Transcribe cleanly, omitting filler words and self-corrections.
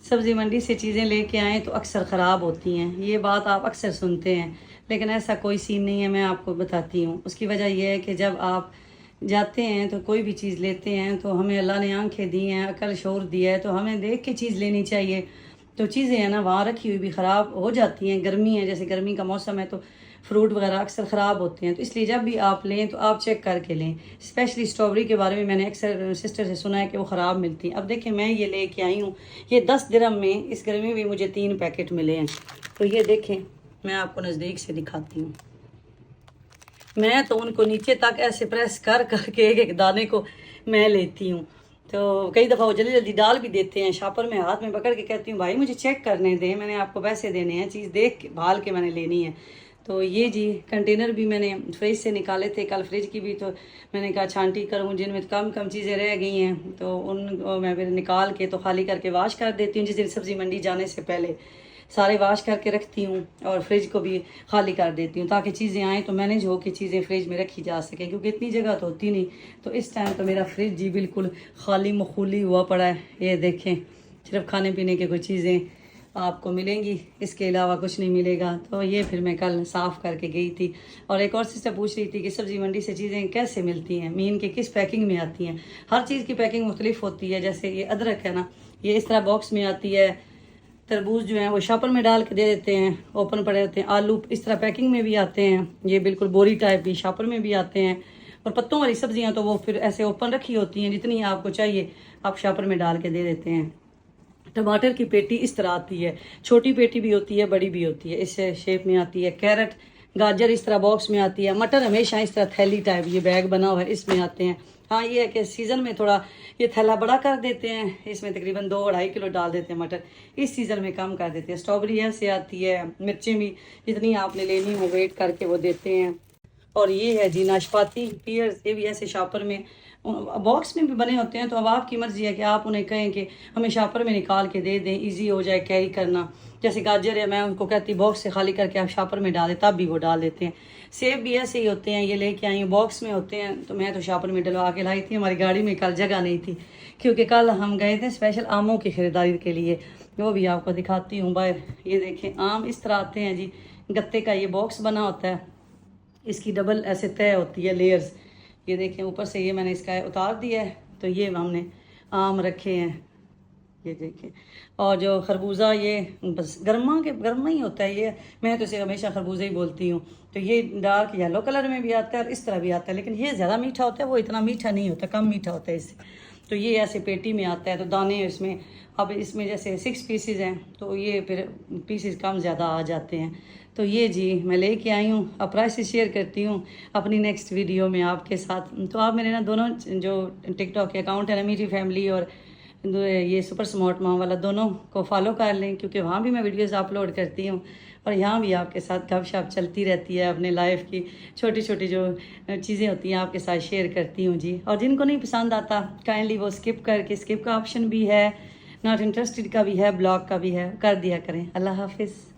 सब्ज़ी मंडी से चीज़ें लेके आएँ तो अक्सर ख़राब होती हैं, ये बात आप अक्सर सुनते हैं, लेकिन ऐसा कोई सीन नहीं है। मैं आपको बताती हूँ। उसकी वजह यह है कि जब आप जाते हैं तो कोई भी चीज़ लेते हैं तो हमें अल्लाह ने आंखें दी हैं, अकल शऊर दिया है, तो हमें देख के चीज़ लेनी चाहिए। तो चीज़ें हैं ना वहाँ रखी हुई भी ख़राब हो जाती हैं। गर्मी है, जैसे गर्मी का मौसम है तो फ्रूट वगैरह अक्सर ख़राब होते हैं, तो इसलिए जब भी आप लें तो आप चेक करके लें। स्पेशली स्ट्रॉबेरी के बारे में मैंने अक्सर सिस्टर से सुना है कि वो ख़राब मिलती हैं। अब देखिए मैं ये लेके आई हूँ, ये 10 दिरहम में इस गर्मी में भी मुझे 3 पैकेट मिले हैं। तो ये देखें, मैं आपको नज़दीक से दिखाती हूँ। मैं तो उनको नीचे तक ऐसे प्रेस कर करके एक एक दाने को मैं लेती हूँ। तो कई दफ़ा वो जल्दी जल्दी डाल भी देते हैं। शॉपर में हाथ में पकड़ के कहती हूँ भाई मुझे चेक करने दें, मैंने आपको पैसे देने हैं, चीज़ देख के भाल के मैंने लेनी है। तो ये जी कंटेनर भी मैंने फ्रिज से निकाले थे कल, फ्रिज की भी, तो मैंने कहा छांटी करूँ, जिनमें कम कम चीज़ें रह गई हैं तो उनको मैं फिर निकाल के तो खाली करके वाश कर देती हूँ। जिस दिन सब्ज़ी मंडी जाने से पहले सारे वाश करके रखती हूँ और फ्रिज को भी खाली कर देती हूँ ताकि चीज़ें आएँ तो मैनेज हो के चीज़ें फ्रिज में रखी जा सके, क्योंकि इतनी जगह तो होती नहीं। तो इस टाइम तो मेरा फ्रिज जी बिल्कुल खाली मखूली हुआ पड़ा है। ये देखें, सिर्फ खाने पीने की कुछ चीज़ें आपको मिलेंगी, इसके अलावा कुछ नहीं मिलेगा। तो ये फिर मैं कल साफ़ करके गई थी। और एक और सिस्टर पूछ रही थी कि सब्ज़ी मंडी से चीज़ें कैसे मिलती हैं, मीन के किस पैकिंग में आती हैं। हर चीज़ की पैकिंग मुख्तलिफ होती है। जैसे ये अदरक है ना, ये इस तरह बॉक्स में आती है। तरबूज जो है वो शॉपर में डाल के दे देते हैं, ओपन पड़े रहते हैं। आलू इस तरह पैकिंग में भी आते हैं, ये बिल्कुल बोरी टाइप भी शॉपर में भी आते हैं। और पत्तों वाली सब्जियां तो वो फिर ऐसे ओपन रखी होती हैं, जितनी आपको चाहिए आप शॉपर में डाल के दे देते हैं। टमाटर की पेटी इस तरह आती है, छोटी पेटी भी होती है, बड़ी भी होती है, इस शेप में आती है। कैरेट गाजर इस तरह बॉक्स में आती है। मटर हमेशा इस तरह थैली टाइप ये बैग बना हुआ है, इसमें आते हैं। हाँ ये है कि सीज़न में थोड़ा ये थैला बड़ा कर देते हैं, इसमें तकरीबन 2-2.5 किलो डाल देते हैं मटर। इस सीज़न में कम कर देते हैं। स्ट्रॉबेरी ऐसे आती है, मिर्चें भी जितनी आपने लेनी हो वेट करके वो देते हैं। और ये है जी नाशपाती, पियर्स, ये भी ऐसे शॉपर में बॉक्स में भी बने होते हैं। तो अब आपकी मर्जी है कि आप उन्हें कहें कि हमें शॉपर में निकाल के दे दें, इजी हो जाए कैरी करना। जैसे गाजर है, मैं उनको कहती बॉक्स से खाली करके आप शॉपर में डाल दें, तब भी वो डाल देते हैं। सेब भी ऐसे ही होते हैं, ये लेके आई हूँ बॉक्स में होते हैं, तो मैं तो शॉपर में डलवा के लाई थी। हमारी गाड़ी में कल जगह नहीं थी, क्योंकि कल हम गए थे स्पेशल आमों की ख़रीदारी के लिए। वो भी आपको दिखाती हूँ बाहर। ये देखें आम इस तरह आते हैं जी, गत्ते का ये बॉक्स बना होता है, इसकी डबल ऐसे तय होती है लेयर्स। ये देखें ऊपर से ये मैंने इसका उतार दिया है, तो ये हमने आम रखे हैं, ये देखें। और जो खरबूजा ये बस गर्मा ही होता है ये, मैं तो इसे हमेशा खरबूजा ही बोलती हूँ। तो ये डार्क येलो कलर में भी आता है और इस तरह भी आता है, लेकिन ये ज़्यादा मीठा होता है, वो इतना मीठा नहीं होता, कम मीठा होता है इससे। तो ये ऐसे पेटी में आता है, तो दाने इसमें, अब इसमें जैसे 6 पीसेज हैं तो ये फिर पीसेज कम ज़्यादा आ जाते हैं। तो ये जी मैं लेके आई हूँ, अब प्राइसेस शेयर करती हूँ अपनी नेक्स्ट वीडियो में आपके साथ। तो आप मेरे ना दोनों जो टिकटॉक के अकाउंट है ना, मीठी फैमिली और ये सुपर स्मार्ट माँ वाला, दोनों को फॉलो कर लें, क्योंकि वहाँ भी मैं वीडियोस अपलोड करती हूँ और यहाँ भी आपके साथ गपशप चलती रहती है। अपने लाइफ की छोटी छोटी जो चीज़ें होती हैं आपके साथ शेयर करती हूँ जी। और जिनको नहीं पसंद आता काइंडली वो स्किप करके, स्किप का ऑप्शन भी है, नॉट इंटरेस्टेड का भी है, ब्लॉक का भी है, कर दिया करें। अल्लाह हाफिज़।